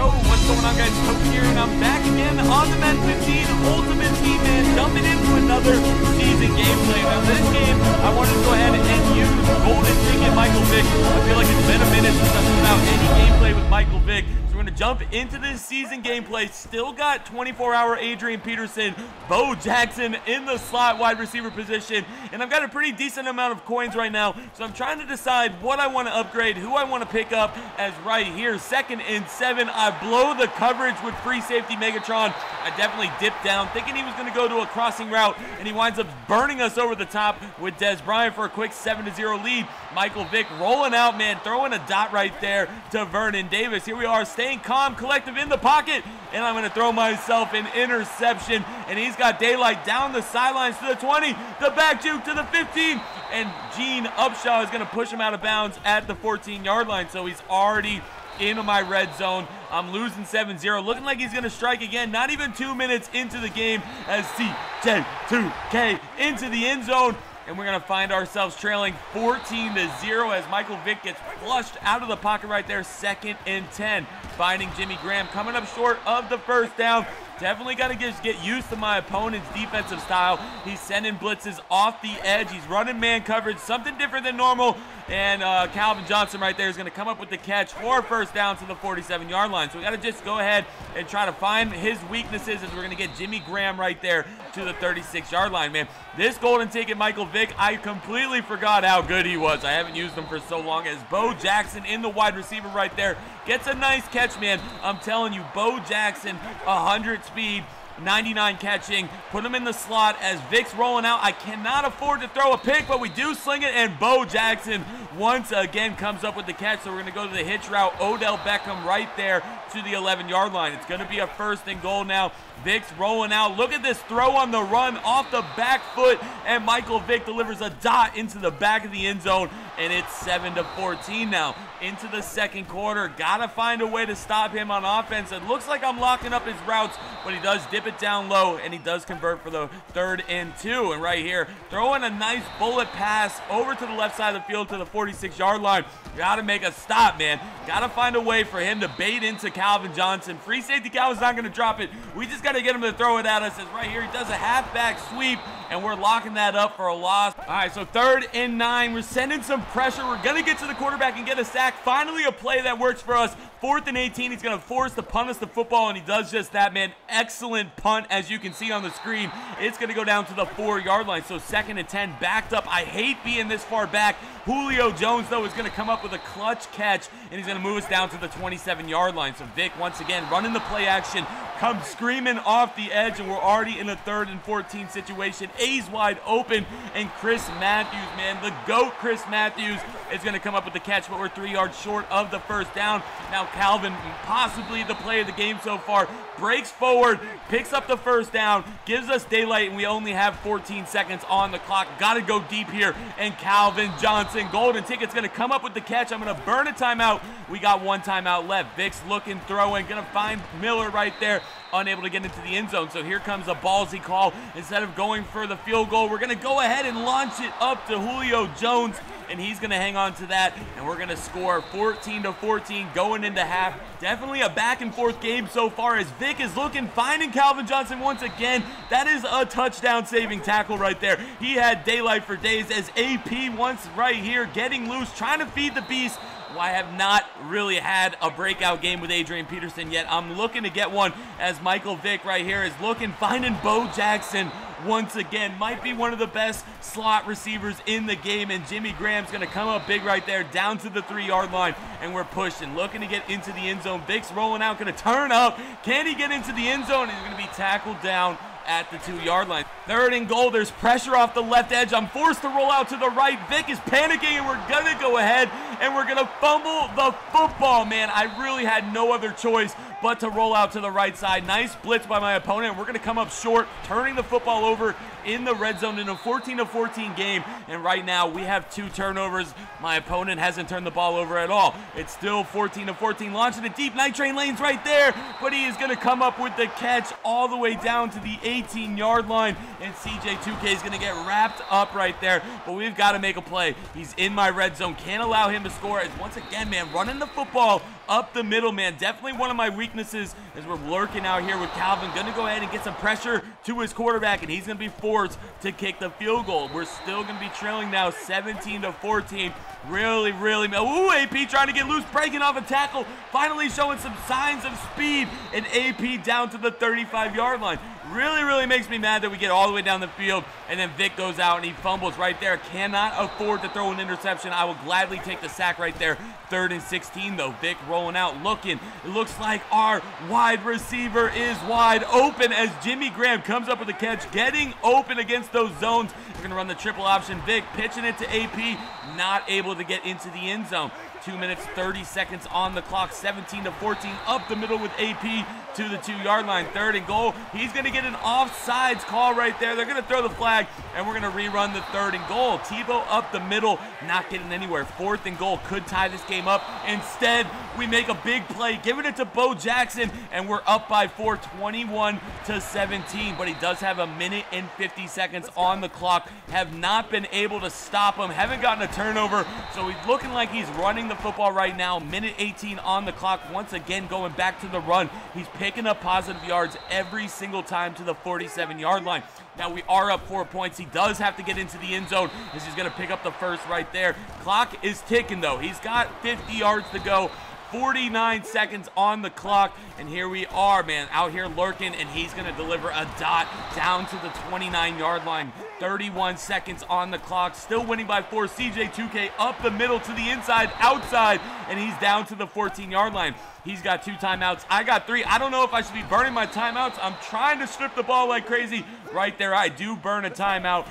Yo, what's going on, guys? Token here, and I'm back again on the Madden 15 Ultimate Team, man, jumping into another season gameplay. Now, this game, I wanted to go ahead and use Golden Ticket Michael Vick. I feel like it's been a minute since I've put out any gameplay with Michael Vick. So we're going to jump into this season gameplay. Still got 24-hour Adrian Peterson, Bo Jackson in the slot wide receiver position, and I've got a pretty decent amount of coins right now, so I'm trying to decide what I want to upgrade, who I want to pick up, as right here, 2nd and 7, I blow the coverage with free safety Megatron. I definitely dipped down, thinking he was going to go to a crossing route, and he winds up burning us over the top with Des Bryant for a quick 7-0 lead. Michael Vick rolling out, man, throwing a dot right there to Vernon Davis. Here we are, staying calm, collective in the pocket, and I'm going to throw myself an interception, and he's got daylight down the sidelines to the 20, the back juke to the 15, and Gene Upshaw is going to push him out of bounds at the 14-yard line, so he's already into my red zone. I'm losing 7-0, looking like he's going to strike again. Not even 2 minutes into the game as CJ2K into the end zone, and we're going to find ourselves trailing 14-0 as Michael Vick gets flushed out of the pocket right there. 2nd and 10, finding Jimmy Graham, coming up short of the first down. Definitely got to just get used to my opponent's defensive style. He's sending blitzes off the edge. He's running man coverage, something different than normal. And Calvin Johnson right there is going to come up with the catch for a first down to the 47-yard line. So we got to just go ahead and try to find his weaknesses as we're going to get Jimmy Graham right there to the 36-yard line, man. This golden ticket Michael Vick, I completely forgot how good he was. I haven't used him for so long, as Bo Jackson in the wide receiver right there gets a nice catch, man. I'm telling you, Bo Jackson, 100 speed, 99 catching, put him in the slot as Vick's rolling out. I cannot afford to throw a pick, but we do sling it, and Bo Jackson once again comes up with the catch. So we're going to go to the hitch route. Odell Beckham right there to the 11-yard line. It's going to be a 1st and goal now. Vick's rolling out. Look at this throw on the run off the back foot, and Michael Vick delivers a dot into the back of the end zone, and it's 7-14 now into the 2nd quarter. Gotta find a way to stop him on offense. It looks like I'm locking up his routes, but he does dip it down low, and he does convert for the 3rd and 2. And right here, throwing a nice bullet pass over to the left side of the field to the 46-yard line. Gotta make a stop, man. Gotta find a way for him to bait into Calvin Johnson. Free safety Calvin's not gonna drop it. We just gotta get him to throw it at us. As right here, he does a halfback sweep, and we're locking that up for a loss. All right, so 3rd and 9. We're sending some pressure. We're gonna get to the quarterback and get a sack. Finally, a play that works for us. 4th and 18. He's gonna force to punt us the football, and he does just that, man. Excellent punt, as you can see on the screen. It's gonna go down to the 4-yard line. So 2nd and 10, backed up. I hate being this far back. Julio Jones, though, is gonna come up with a clutch catch, and he's gonna move us down to the 27-yard line. So Vick, once again, running the play action, comes screaming off the edge, and we're already in a 3rd and 14 situation. A's wide open, and Chris Matthews, man, the GOAT Chris Matthews is going to come up with the catch, but we're 3 yards short of the first down. Now Calvin, possibly the play of the game so far, breaks forward, picks up the first down, gives us daylight, and we only have 14 seconds on the clock. Got to go deep here, and Calvin Johnson, golden ticket's going to come up with the catch. I'm going to burn a timeout. We got 1 timeout left. Vick's looking, throwing, going to find Miller right there, unable to get into the end zone. So here comes a ballsy call. Instead of going for the field goal, we're going to go ahead and launch it up to Julio Jones, and he's going to hang on to that, and we're going to score 14-14 going into half. Definitely a back-and-forth game so far as Vick is looking, finding Calvin Johnson once again. That is a touchdown-saving tackle right there. He had daylight for days as AP once right here, getting loose, trying to feed the beast. Well, I have not really had a breakout game with Adrian Peterson yet. I'm looking to get one as Michael Vick right here is looking, finding Bo Jackson once again. Might be one of the best slot receivers in the game, and Jimmy Graham's going to come up big right there down to the 3-yard line, and we're pushing, looking to get into the end zone. Vick's rolling out, going to turn up. Can he get into the end zone? He's going to be tackled down at the 2-yard line. 3rd and goal. There's pressure off the left edge. I'm forced to roll out to the right. Vick is panicking, and we're going to go ahead, and we're going to fumble the football, man. I really had no other choice but to roll out to the right side. Nice blitz by my opponent. We're going to come up short, turning the football over in the red zone in a 14-14 game. And right now, we have 2 turnovers. My opponent hasn't turned the ball over at all. It's still 14-14. Launching it deep. Night train lanes right there. But he is going to come up with the catch all the way down to the 18-yard line, and CJ2K is going to get wrapped up right there, but we've got to make a play. He's in my red zone. Can't allow him to score. As once again, man, running the football up the middle, man. Definitely one of my weaknesses as we're lurking out here with Calvin. Going to go ahead and get some pressure to his quarterback, and he's going to be forced to kick the field goal. We're still going to be trailing now 17-14. Really, ooh, AP trying to get loose, breaking off a tackle, finally showing some signs of speed, and AP down to the 35-yard line. Really makes me mad that we get all the way down the field, and then Vic goes out and he fumbles right there. Cannot afford to throw an interception. I will gladly take the sack right there. 3rd and 16 though. Vic rolling out, looking. It looks like our wide receiver is wide open as Jimmy Graham comes up with the catch, getting open against those zones. We're gonna run the triple option. Vic pitching it to AP, not able to get into the end zone. 2 minutes, 30 seconds on the clock, 17-14, up the middle with AP to the 2-yard line. 3rd and goal. He's going to get an offsides call right there. They're going to throw the flag, and we're going to rerun the 3rd and goal. Tebow up the middle, not getting anywhere. 4th and goal, could tie this game up. Instead, we make a big play, giving it to Bo Jackson, and we're up by 4, 21-17. But he does have a minute and 50 seconds on the clock. Have not been able to stop him. Haven't gotten a turnover, so he's looking like he's running the football right now. Minute 18 on the clock. Once again, going back to the run. He's picking up positive yards every single time to the 47-yard line. Now we are up 4 points. He does have to get into the end zone as he's going to pick up the first right there. Clock is ticking though. He's got 50 yards to go. 49 seconds on the clock, and here we are, man, out here lurking, and he's going to deliver a dot down to the 29-yard line. 31 seconds on the clock, still winning by 4. CJ2K up the middle to the inside, outside, and he's down to the 14-yard line. He's got 2 timeouts. I got 3. I don't know if I should be burning my timeouts. I'm trying to strip the ball like crazy. Right there, I do burn a timeout.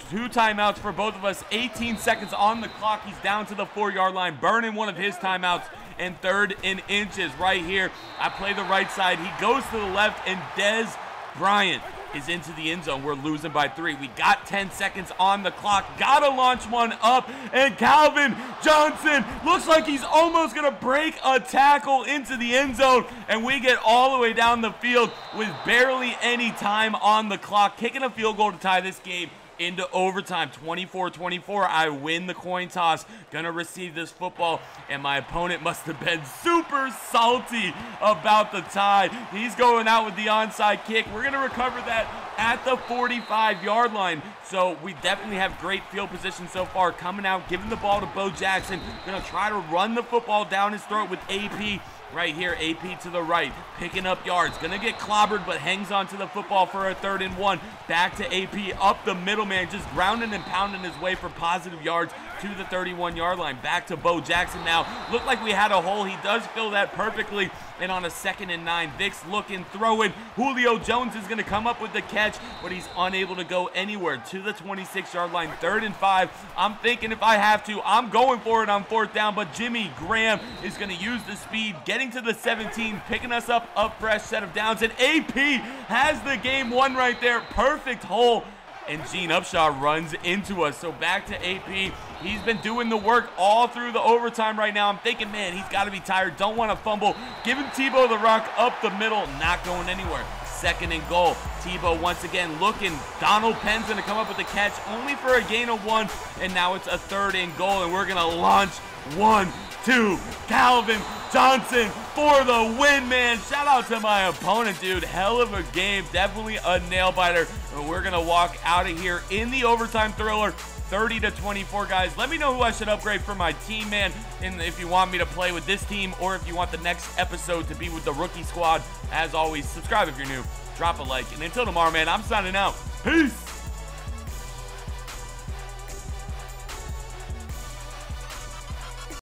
2 timeouts for both of us. 18 seconds on the clock. He's down to the 4-yard line, burning one of his timeouts. And 3rd and inches right here. I play the right side. He goes to the left, and Dez Bryant is into the end zone. We're losing by 3. We got 10 seconds on the clock. Gotta launch one up, and Calvin Johnson looks like he's almost gonna break a tackle into the end zone, and we get all the way down the field with barely any time on the clock, kicking a field goal to tie this game into overtime. 24-24. I win the coin toss. Gonna receive this football, and my opponent must have been super salty about the tie. He's going out with the onside kick. We're gonna recover that at the 45-yard line. So we definitely have great field position so far. Coming out, giving the ball to Bo Jackson. Gonna try to run the football down his throat with AP. Right here, AP to the right, picking up yards. Gonna get clobbered, but hangs on to the football for a 3rd and 1. Back to AP, up the middle, man, just grounding and pounding his way for positive yards to the 31-yard line. Back to Bo Jackson now. Looked like we had a hole. He does fill that perfectly. And on a 2nd and 9, Vic's looking, throwing. Julio Jones is going to come up with the catch, but he's unable to go anywhere to the 26-yard line. 3rd and 5. I'm thinking if I have to, I'm going for it on 4th down, but Jimmy Graham is going to use the speed, getting to the 17, picking us up fresh set of downs, and AP has the game won right there. Perfect hole. And Gene Upshaw runs into us. So back to AP. He's been doing the work all through the overtime right now. I'm thinking, man, he's got to be tired. Don't want to fumble. Giving Tebow the rock up the middle. Not going anywhere. 2nd and goal. Tebow once again looking. Donald Penn's going to come up with the catch only for a gain of 1. And now it's a 3rd and goal. And we're going to launch 1, 2. Calvin Johnson for the win, man. Shout out to my opponent, dude. Hell of a game. Definitely a nail-biter. But we're going to walk out of here in the overtime thriller. 30-24, guys. Let me know who I should upgrade for my team, man. And if you want me to play with this team or if you want the next episode to be with the rookie squad. As always, subscribe if you're new. Drop a like. And until tomorrow, man, I'm signing out. Peace.